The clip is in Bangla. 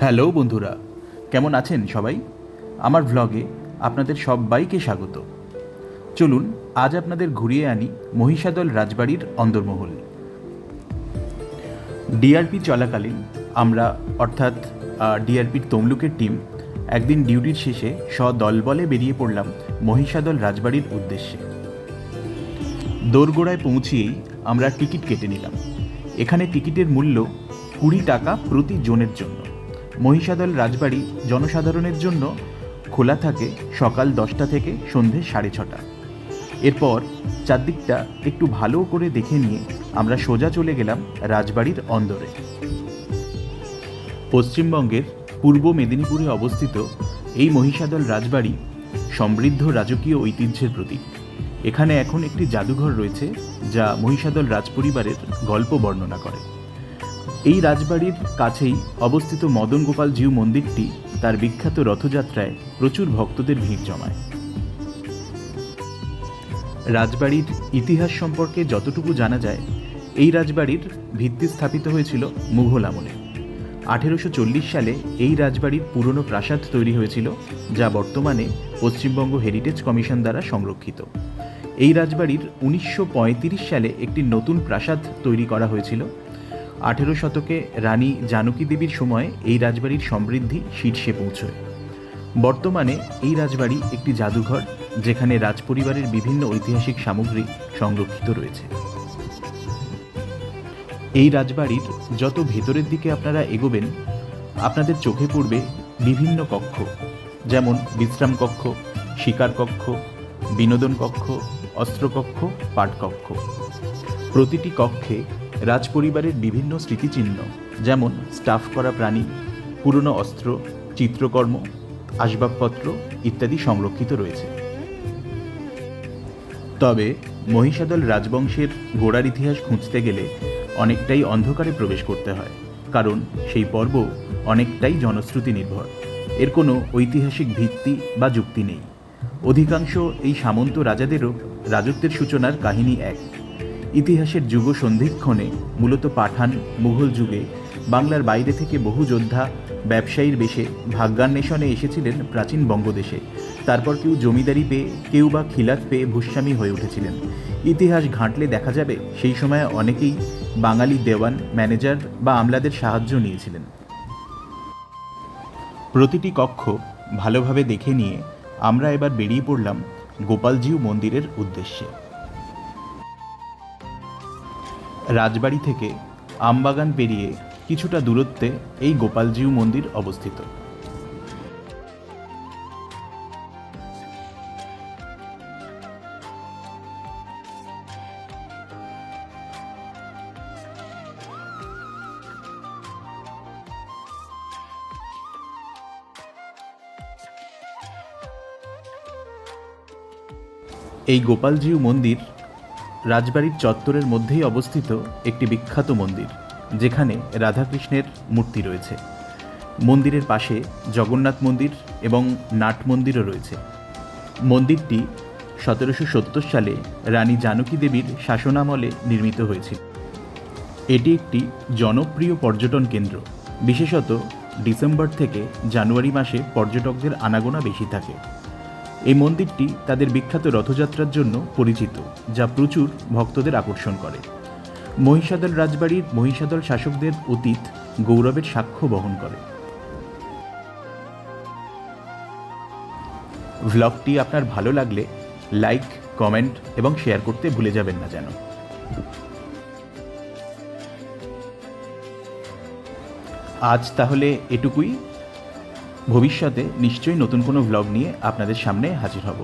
হ্যালো বন্ধুরা, কেমন আছেন সবাই? আমার ভ্লগে আপনাদের সবাইকে স্বাগত। চলুন আজ আপনাদের ঘুরিয়ে আনি মহিষাদল রাজবাড়ির অন্দরমহল। ডিআরপি চলাকালীন আমরা অর্থাৎ ডিআরপির তমলুকের টিম একদিন ডিউটির শেষে সদলবলে বেরিয়ে পড়লাম মহিষাদল রাজবাড়ির উদ্দেশ্যে। দোরগোড়ায় পৌঁছিয়েই আমরা টিকিট কেটে নিলাম। এখানে টিকিটের মূল্য 20 টাকা প্রতি জনের জন্য। মহিষাদল রাজবাড়ি জনসাধারণের জন্য খোলা থাকে সকাল 10টা থেকে সন্ধে 6:30। এরপর চারদিকটা একটু ভালো করে দেখে নিয়ে আমরা সোজা চলে গেলাম রাজবাড়ির অন্দরে। পশ্চিমবঙ্গের পূর্ব মেদিনীপুরে অবস্থিত এই মহিষাদল রাজবাড়ি সমৃদ্ধ রাজকীয় ঐতিহ্যের প্রতীক। এখানে এখন একটি জাদুঘর রয়েছে যা মহিষাদল রাজপরিবারের গল্প বর্ণনা করে। এই রাজবাড়ির কাছেই অবস্থিত মদন গোপাল জিউ মন্দিরটি তার বিখ্যাত রথযাত্রায় প্রচুর ভক্তদের ভিড় জমায়। রাজবাড়ির ইতিহাস সম্পর্কে যতটুকু জানা যায়, এই রাজবাড়ির ভিত্তি স্থাপিত হয়েছিল মুঘল আমলে। 1840 সালে এই রাজবাড়ির পুরনো প্রাসাদ তৈরি হয়েছিল, যা বর্তমানে পশ্চিমবঙ্গ হেরিটেজ কমিশন দ্বারা সংরক্ষিত। এই রাজবাড়ির 1935 সালে একটি নতুন প্রাসাদ তৈরি করা হয়েছিল। 18 শতকে রানী জানকী দেবীর সময় এই রাজবাড়ির সমৃদ্ধি শীর্ষে পৌঁছয়। বর্তমানে এই রাজবাড়ি একটি জাদুঘর, যেখানে রাজপরিবারের বিভিন্ন ঐতিহাসিক সামগ্রী সংরক্ষিত রয়েছে। এই রাজবাড়ির যত ভেতরের দিকে আপনারা এগোবেন, আপনাদের চোখে পড়বে বিভিন্ন কক্ষ, যেমন বিশ্রাম কক্ষ, শিকার কক্ষ, বিনোদন কক্ষ, অস্ত্রকক্ষ, পাঠকক্ষ। প্রতিটি কক্ষে রাজপরিবারের বিভিন্ন স্মৃতিচিহ্ন, যেমন স্টাফ করা প্রাণী, পুরনো অস্ত্র, চিত্রকর্ম, আসবাবপত্র ইত্যাদি সংরক্ষিত রয়েছে। তবে মহিষাদল রাজবংশের গোড়ার ইতিহাস খুঁজতে গেলে অনেকটাই অন্ধকারে প্রবেশ করতে হয়, কারণ সেই পর্ব অনেকটাই জনশ্রুতি নির্ভর। এর কোনো ঐতিহাসিক ভিত্তি বা যুক্তি নেই। অধিকাংশ এই সামন্ত রাজাদেরও রাজত্বের সূচনার কাহিনী এক। ইতিহাসের যুগ সন্ধিক্ষণে মূলত পাঠান মুঘল যুগে বাংলার বাইরে থেকে বহু যোদ্ধা ব্যবসায়ীর বেশে ভাগ্যান্বেষণে এসেছিলেন প্রাচীন বঙ্গদেশে। তারপর কেউ জমিদারি পেয়ে, কেউ বা খিলাত পেয়ে ভূস্বামী হয়ে উঠেছিলেন। ইতিহাস ঘাঁটলে দেখা যাবে সেই সময়ে অনেকেই বাঙালি দেওয়ান, ম্যানেজার বা আমলাদের সাহায্য নিয়েছিলেন। প্রতিটি কক্ষ ভালোভাবে দেখে নিয়ে আমরা এবার বেরিয়ে পড়লাম গোপালজিউ মন্দিরের উদ্দেশ্যে। রাজবাড়ি থেকে আমবাগান পেরিয়ে কিছুটা দূরত্বে এই গোপালজিউ মন্দির অবস্থিত। এই গোপালজিউ মন্দির রাজবাড়ির চত্বরের মধ্যেই অবস্থিত একটি বিখ্যাত মন্দির, যেখানে রাধাকৃষ্ণের মূর্তি রয়েছে। মন্দিরের পাশে জগন্নাথ মন্দির এবং নাট মন্দিরও রয়েছে। মন্দিরটি 1770 সালে রানী জানকী দেবীর শাসনামলে নির্মিত হয়েছিল। এটি একটি জনপ্রিয় পর্যটন কেন্দ্র। বিশেষত ডিসেম্বর থেকে জানুয়ারি মাসে পর্যটকদের আনাগোনা বেশি থাকে। এই মন্দিরটি তাদের বিখ্যাত রথযাত্রার জন্য পরিচিত, যা প্রচুর ভক্তদের আকর্ষণ করে। মহিষাদল রাজবাড়ির মহিষাদল শাসকদের অতীত গৌরবের সাক্ষ্য বহন করে। ভ্লগটি আপনার ভালো লাগলে লাইক, কমেন্ট এবং শেয়ার করতে ভুলে যাবেন না যেন। আজ তাহলে এটুকুই। ভবিষ্যতে নিশ্চয়ই নতুন কোনো ভ্লগ নিয়ে আপনাদের সামনে হাজির হব।